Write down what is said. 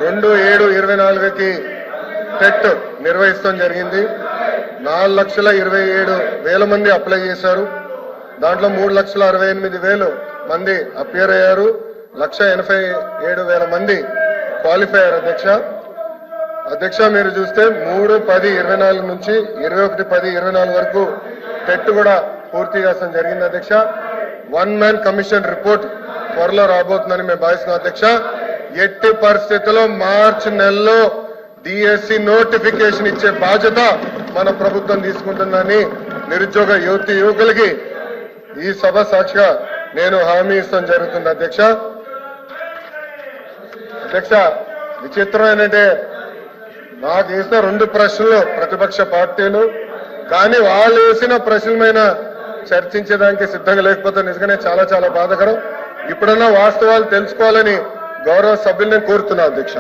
27/24కి TET నిర్వహిస్తాం జరిగింది. 4,27,000 మంది apply చేశారు. దాంట్లో 3,68,000 మంది అపియర్ అయ్యారు. 1,87,000 మంది క్వాలిఫై అయ్యారు. అధ్యక్ష మీరు చూస్తే 3/10/24 నుంచి 21/10/24 వరకు టెట్ కూడా పూర్తి చేస్తాం జరిగింది. అధ్యక్ష 1 మ్యాన్ కమిషన్ రిపోర్ట్ త్వరలో రాబోతుందని మేము భావిస్తున్నాం. అధ్యక్ష ఎట్టి పరిస్థితుల్లో మార్చి నెలలో డిఎస్సి నోటిఫికేషన్ ఇచ్చే బాధ్యత మన ప్రభుత్వం తీసుకుంటుందని నిరుద్యోగ యువకులకి ఈ సభ సాక్షిగా నేను హామీ ఇస్తాం జరుగుతుంది. అధ్యక్ష విచిత్రం ఏంటంటే నాకు వేసిన 2 ప్రశ్నలు ప్రతిపక్ష పార్టీలు, కానీ వాళ్ళు వేసిన ప్రశ్నల మీద చర్చించడానికి సిద్ధంగా లేకపోతే నిజంగానే చాలా చాలా బాధాకరం. ఇప్పుడన్నా వాస్తవాలు తెలుసుకోవాలని గౌరవ సభ్యుల్ని కోరుతున్నా. అధ్యక్ష